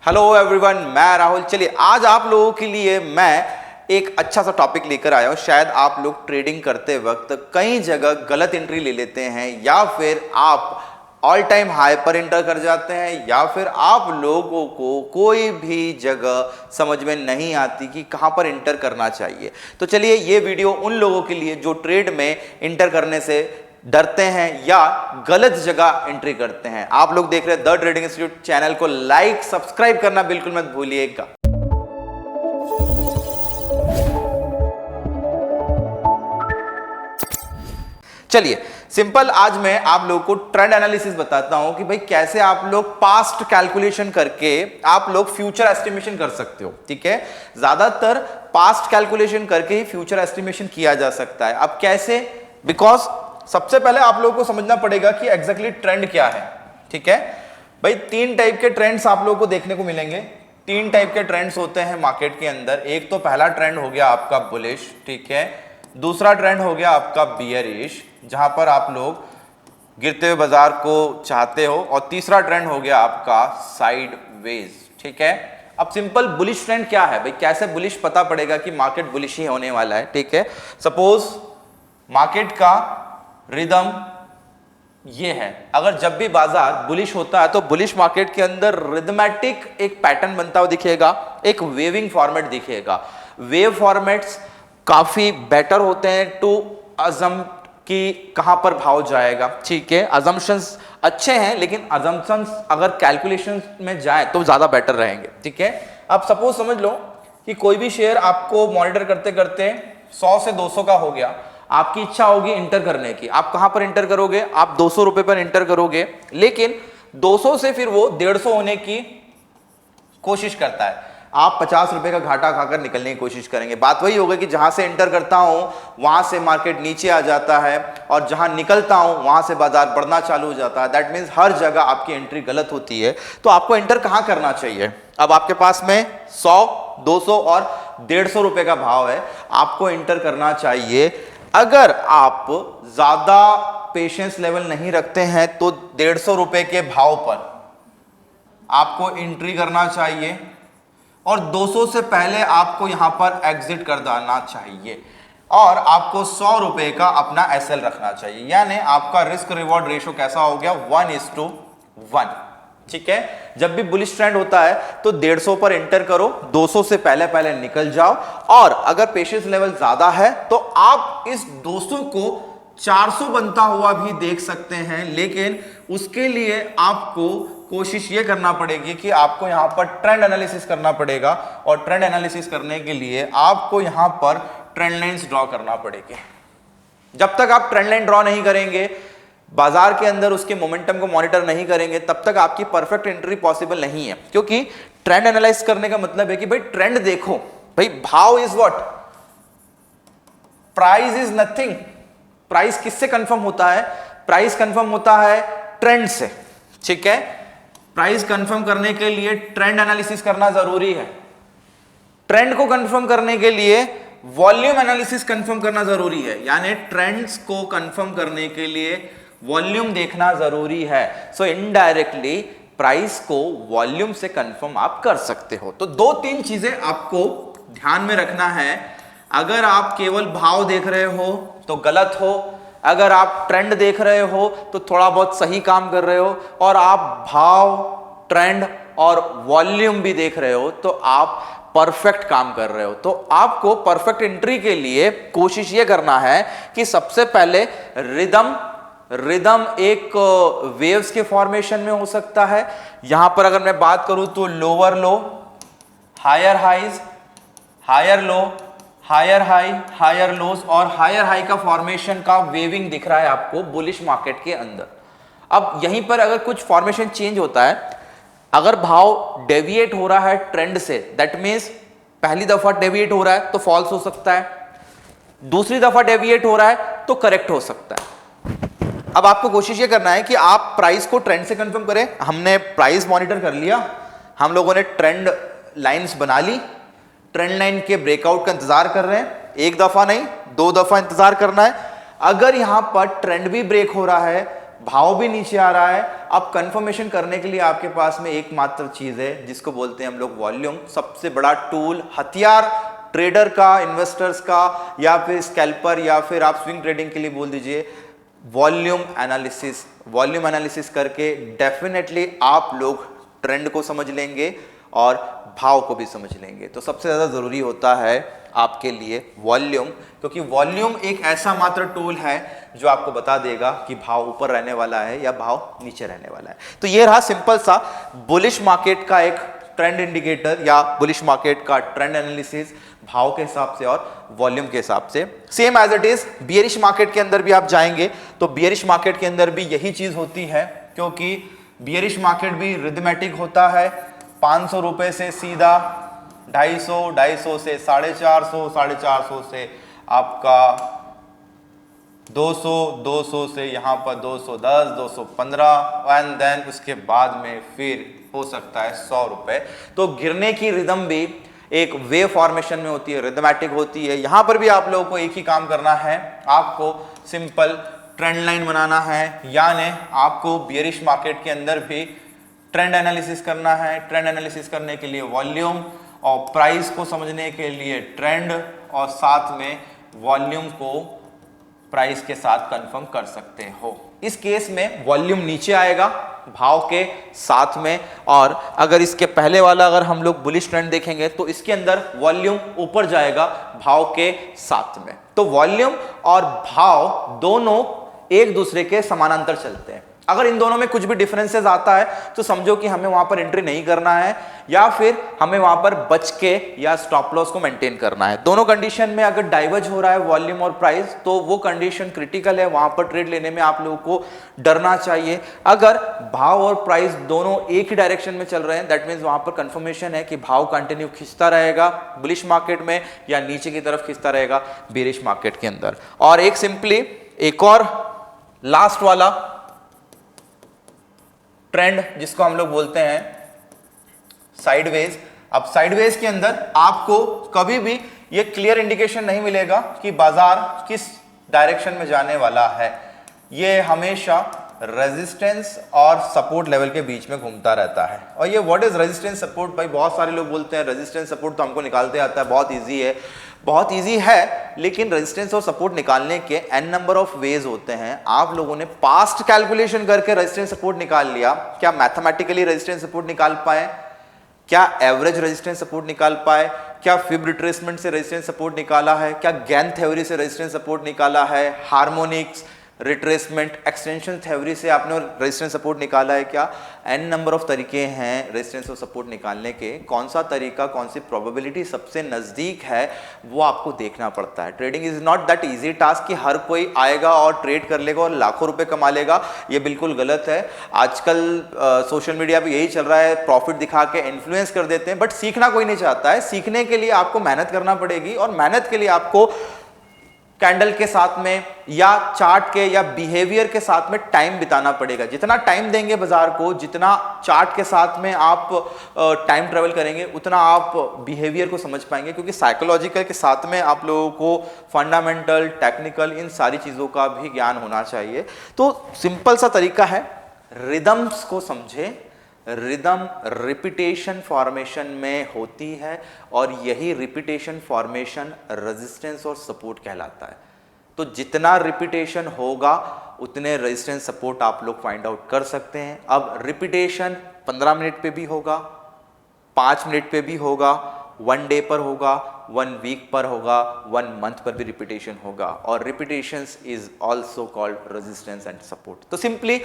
Hello everyone, मैं राहुल। चलिए आज आप लोगों के लिए मैं एक अच्छा सा टॉपिक लेकर आया हूँ। शायद आप लोग ट्रेडिंग करते वक्त कई जगह गलत एंट्री ले लेते हैं, या फिर आप ऑल टाइम हाई पर एंटर कर जाते हैं, या फिर आप लोगों को कोई भी जगह समझ में नहीं आती कि कहाँ पर एंटर करना चाहिए। तो चलिए ये वीडियो उन लोगों के लिए जो ट्रेड में एंटर करने से डरते हैं या गलत जगह एंट्री करते हैं। आप लोग देख रहे हैं द ट्रेडिंग इंस्टीट्यूट। चैनल को लाइक सब्सक्राइब करना बिल्कुल मत भूलिएगा। चलिए सिंपल, आज मैं आप लोगों को ट्रेंड एनालिसिस बताता हूं कि भाई कैसे आप लोग पास्ट कैलकुलेशन करके आप लोग फ्यूचर एस्टिमेशन कर सकते हो। ठीक है, ज्यादातर पास्ट कैलकुलेशन करके ही फ्यूचर एस्टिमेशन किया जा सकता है। अब कैसे? बिकॉज सबसे पहले आप लोगों को समझना पड़ेगा कि एग्जैक्टली ट्रेंड क्या है। ठीक है भाई, तीन टाइप के ट्रेंड्स आप लोगों को देखने को मिलेंगे। तीन टाइप के ट्रेंड्स होते हैं मार्केट के अंदर। एक तो पहला ट्रेंड हो गया आपका बुलिश, ठीक है। दूसरा ट्रेंड हो गया आपका बियरिश, जहां पर आप लोग गिरते हुए बाजार को चाहते हो। और तीसरा ट्रेंड हो गया आपका साइडवेज। ठीक है, अब सिंपल बुलिश ट्रेंड क्या है भाई, कैसे बुलिश पता पड़ेगा कि मार्केट बुलिश ही होने वाला है। ठीक है, सपोज मार्केट का रिदम ये है। अगर जब भी बाजार बुलिश होता है तो बुलिश मार्केट के अंदर रिदमेटिक एक पैटर्न बनता हुआ दिखेगा, एक वेविंग फॉर्मेट दिखेगा। वेव फॉर्मेट्स काफी बेटर होते हैं टू अजम कि कहां पर भाव जाएगा। ठीक है, अजम्पशंस अच्छे हैं, लेकिन अजम्पशंस अगर कैलकुलेशन में जाए तो ज्यादा बेटर रहेंगे। ठीक है, अब सपोज समझ लो कि कोई भी शेयर आपको मॉनिटर करते करते 100 से 200 का हो गया। आपकी इच्छा होगी इंटर करने की। आप कहां पर इंटर करोगे? आप 200 रुपए पर इंटर करोगे, लेकिन 200 से फिर वो 150 होने की कोशिश करता है। आप 50 रुपए का घाटा खाकर निकलने की कोशिश करेंगे। बात वही होगी कि जहां से इंटर करता हूं वहां से मार्केट नीचे आ जाता है, और जहां निकलता हूं वहां से बाजार बढ़ना चालू हो जाता है। दैट मीन्स हर जगह आपकी एंट्री गलत होती है। तो आपको इंटर कहां करना चाहिए? अब आपके पास में 100, 200 और 150 रुपए का भाव है। आपको इंटर करना चाहिए। अगर आप ज्यादा पेशेंस लेवल नहीं रखते हैं तो 150 रुपए के भाव पर आपको एंट्री करना चाहिए, और 200 से पहले आपको यहां पर एग्जिट कर देना चाहिए, और आपको 100 रुपए का अपना एसएल रखना चाहिए। यानी आपका रिस्क रिवॉर्ड रेशो कैसा हो गया? 1:1। ठीक है, जब भी बुलिश ट्रेंड होता है तो 150 पर एंटर करो, 200 से पहले पहले निकल जाओ, और अगर पेशेंस लेवल ज्यादा है तो आप इस 200 को 400 बनता हुआ भी देख सकते हैं। लेकिन उसके लिए आपको कोशिश ये करना पड़ेगी कि आपको यहां पर ट्रेंड एनालिसिस करना पड़ेगा, और ट्रेंड एनालिसिस करने के लिए आपको यहां पर ट्रेंड लाइंस ड्रॉ करना पड़ेगी। जब तक आप ट्रेंड लाइन ड्रॉ नहीं करेंगे, बाजार के अंदर उसके मोमेंटम को मॉनिटर नहीं करेंगे, तब तक आपकी परफेक्ट एंट्री पॉसिबल नहीं है। क्योंकि ट्रेंड एनालाइज करने का मतलब है कि भाई ट्रेंड देखो, भाई भाव is what, price is nothing. Price किससे कंफर्म होता है? प्राइस कंफर्म होता है ट्रेंड से। ठीक है, प्राइस कंफर्म करने के लिए ट्रेंड एनालिसिस करना जरूरी है। ट्रेंड को कंफर्म करने के लिए वॉल्यूम एनालिसिस कंफर्म करना जरूरी है। यानी ट्रेंड्स को कंफर्म करने के लिए वॉल्यूम देखना जरूरी है। सो इनडायरेक्टली प्राइस को वॉल्यूम से कंफर्म आप कर सकते हो। तो दो तीन चीजें आपको ध्यान में रखना है। अगर आप केवल भाव देख रहे हो तो गलत हो, अगर आप ट्रेंड देख रहे हो तो थोड़ा बहुत सही काम कर रहे हो, और आप भाव, ट्रेंड और वॉल्यूम भी देख रहे हो तो आप परफेक्ट काम कर रहे हो। तो आपको परफेक्ट एंट्री के लिए कोशिश ये करना है कि सबसे पहले रिदम एक वेव्स के फॉर्मेशन में हो सकता है। यहां पर अगर मैं बात करूं तो lower low, higher highs, higher low, higher high, higher lows, और हायर हाई का फॉर्मेशन का वेविंग दिख रहा है आपको बुलिश मार्केट के अंदर। अब यहीं पर अगर कुछ फॉर्मेशन चेंज होता है, अगर भाव डेविएट हो रहा है ट्रेंड से, दैट मीन्स पहली दफा डेविएट हो रहा है तो फॉल्स हो सकता है, दूसरी दफा डेविएट हो रहा है तो करेक्ट हो सकता है। अब आपको कोशिश ये करना है कि आप प्राइस को ट्रेंड से कंफर्म करें। हमने प्राइस मॉनिटर कर लिया, हम लोगों ने ट्रेंड लाइंस बना ली, ट्रेंड लाइन के ब्रेकआउट का इंतजार कर रहे हैं। एक दफा नहीं, 2 दफा इंतजार करना है। अगर यहां पर ट्रेंड भी ब्रेक हो रहा है, भाव भी नीचे आ रहा है। अब कंफर्मेशन करने के लिए आपके पास में एकमात्र चीज है जिसको बोलते हैं हम लोग वॉल्यूम। सबसे बड़ा टूल, हथियार ट्रेडर का, इन्वेस्टर्स का, या फिर स्कैल्पर, या फिर आप स्विंग ट्रेडिंग के लिए बोल दीजिए, वॉल्यूम एनालिसिस। वॉल्यूम एनालिसिस करके डेफिनेटली आप लोग ट्रेंड को समझ लेंगे और भाव को भी समझ लेंगे। तो सबसे ज़्यादा ज़रूरी होता है आपके लिए वॉल्यूम, क्योंकि वॉल्यूम एक ऐसा मात्र टूल है जो आपको बता देगा कि भाव ऊपर रहने वाला है या भाव नीचे रहने वाला है। तो ये रहा सिंपल सा बुलिश मार्केट का एक ट्रेंड इंडिकेटर या बुलिश मार्केट का ट्रेंड एनालिसिस, भाव के हिसाब से और वॉल्यूम के हिसाब से। Same as it is bearish market के अंदर भी आप जाएंगे तो बियरिश मार्केट के अंदर भी यही चीज होती है, क्योंकि बियरिश मार्केट भी रिथमेटिक होता है। 500 रुपए से सीधा 250, 250 से 450, 450 से आपका 200, 200 से यहाँ पर 210, 215 एंड देन उसके बाद में फिर हो सकता है 100 रुपए। तो गिरने की रिदम भी एक वेव फॉर्मेशन में होती है, रिदमेटिक होती है। यहां पर भी आप लोगों को एक ही काम करना है, आपको सिंपल ट्रेंड लाइन बनाना है, यानी आपको बियरिश मार्केट के अंदर भी ट्रेंड एनालिसिस करना है। ट्रेंड एनालिसिस करने के लिए वॉल्यूम और प्राइस को समझने के लिए ट्रेंड, और साथ में वॉल्यूम को प्राइस के साथ कंफर्म कर सकते हो। इस केस में वॉल्यूम नीचे आएगा भाव के साथ में, और अगर इसके पहले वाला अगर हम लोग बुलिश ट्रेंड देखेंगे तो इसके अंदर वॉल्यूम ऊपर जाएगा भाव के साथ में। तो वॉल्यूम और भाव दोनों एक दूसरे के समानांतर चलते हैं। अगर इन दोनों में कुछ भी डिफरेंसेस आता है तो समझो कि हमें वहां पर एंट्री नहीं करना है, या फिर हमें वहां पर बच के या स्टॉप लॉस को मेंटेन करना है। दोनों कंडीशन में अगर डाइवर्ज हो रहा है वॉल्यूम और प्राइस तो वो कंडीशन क्रिटिकल है, वहां पर ट्रेड लेने में आप लोगों को डरना चाहिए। अगर भाव और प्राइस दोनों एक ही डायरेक्शन में चल रहे हैं, दैट मीन्स वहां पर कंफर्मेशन है कि भाव कंटिन्यू खिंचता रहेगा बुलिश मार्केट में या नीचे की तरफ खिंचता रहेगा बेरिश मार्केट के अंदर। और एक सिंपली एक और लास्ट वाला ट्रेंड जिसको हम लोग बोलते हैं साइडवेज। अब साइडवेज के अंदर आपको कभी भी ये क्लियर इंडिकेशन नहीं मिलेगा कि बाजार किस डायरेक्शन में जाने वाला है। ये हमेशा रेजिस्टेंस और सपोर्ट लेवल के बीच में घूमता रहता है। और ये व्हाट इज रेजिस्टेंस सपोर्ट, भाई बहुत सारे लोग बोलते हैं रेजिस्टेंस सपोर्ट तो हमको निकालते आता है, बहुत ईजी है। बहुत ईजी है, लेकिन रेजिस्टेंस और सपोर्ट निकालने के एन नंबर ऑफ वेज होते हैं। आप लोगों ने पास्ट कैलकुलेशन करके रेजिस्टेंस सपोर्ट निकाल लिया, क्या मैथमेटिकली रेजिस्टेंस सपोर्ट निकाल पाए? क्या एवरेज रेजिस्टेंस सपोर्ट निकाल पाए? क्या फिब रिट्रेसमेंट से रेजिस्टेंस सपोर्ट निकाला है? क्या गैन थ्योरी से रेजिस्टेंस सपोर्ट निकाला है? हार्मोनिक्स, रिट्रेसमेंट, एक्सटेंशन थ्योरी से आपने रेजिस्टेंस सपोर्ट निकाला है? क्या एन नंबर ऑफ तरीके हैं रेजिस्टेंस और सपोर्ट निकालने के। कौन सा तरीका, कौन सी प्रोबेबिलिटी सबसे नजदीक है वो आपको देखना पड़ता है। Trading is not that easy task कि हर कोई आएगा और ट्रेड कर लेगा और लाखों रुपए कमा लेगा, ये बिल्कुल गलत है। आजकल सोशल मीडिया पे यही चल रहा है, प्रॉफिट दिखा के इन्फ्लुएंस कर देते हैं, बट सीखना कोई नहीं चाहता है। सीखने के लिए आपको मेहनत करना पड़ेगी, और मेहनत के लिए आपको कैंडल के साथ में या चार्ट के या बिहेवियर के साथ में टाइम बिताना पड़ेगा। जितना टाइम देंगे बाजार को, जितना चार्ट के साथ में आप टाइम ट्रेवल करेंगे, उतना आप बिहेवियर को समझ पाएंगे, क्योंकि साइकोलॉजिकल के साथ में आप लोगों को फंडामेंटल, टेक्निकल, इन सारी चीज़ों का भी ज्ञान होना चाहिए। तो सिंपल सा तरीका है, रिदम्स को समझे। रिदम रिपीटेशन फॉर्मेशन में होती है, और यही रिपीटेशन फॉर्मेशन रेजिस्टेंस और सपोर्ट कहलाता है। तो जितना रिपीटेशन होगा उतने रेजिस्टेंस सपोर्ट आप लोग फाइंड आउट कर सकते हैं। अब रिपीटेशन 15 मिनट पे भी होगा, 5 मिनट पे भी होगा, 1 डे पर होगा, 1 वीक पर होगा, 1 मंथ पर भी रिपीटेशन होगा, और repetitions is also called resistance and support. तो सिंपली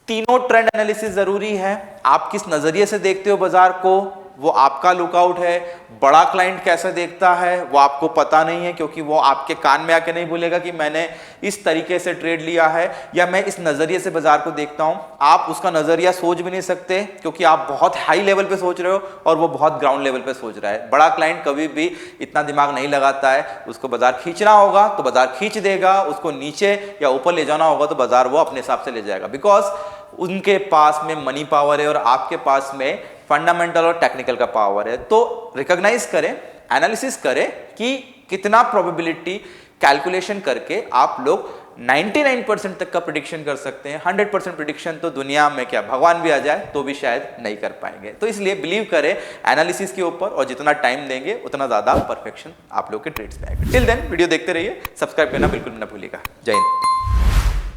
तीनों ट्रेंड एनालिसिस जरूरी है। आप किस नजरिए से देखते हो बाजार को, वो आपका लुकआउट है। बड़ा क्लाइंट कैसे देखता है वो आपको पता नहीं है, क्योंकि वो आपके कान में आके नहीं बोलेगा कि मैंने इस तरीके से ट्रेड लिया है या मैं इस नजरिए से बाजार को देखता हूं। आप उसका नजरिया सोच भी नहीं सकते, क्योंकि आप बहुत हाई लेवल पे सोच रहे हो और वो बहुत ग्राउंड लेवल पे सोच रहा है। बड़ा क्लाइंट कभी भी इतना दिमाग नहीं लगाता है। उसको बाजार खींचना होगा तो बाजार खींच देगा, उसको नीचे या ऊपर ले जाना होगा तो बाजार वो अपने हिसाब से ले जाएगा, बिकॉज उनके पास में मनी पावर है और आपके पास में फंडामेंटल और टेक्निकल का पावर है। तो रिकॉग्नाइज करें, एनालिसिस करें कि कितना प्रोबेबिलिटी कैलकुलेशन करके आप लोग 99% तक का प्रिडिक्शन कर सकते हैं, 100% प्रिडिक्शन तो दुनिया में क्या भगवान भी आ जाए तो भी शायद नहीं कर पाएंगे। तो इसलिए बिलीव करें एनालिसिस के ऊपर, और जितना टाइम देंगे उतना ज्यादा परफेक्शन आप लोग के ट्रेड्स में आएगा। टिल देन वीडियो देखते रहिए, सब्सक्राइब करना बिल्कुल ना भूलिएगा। जय हिंद।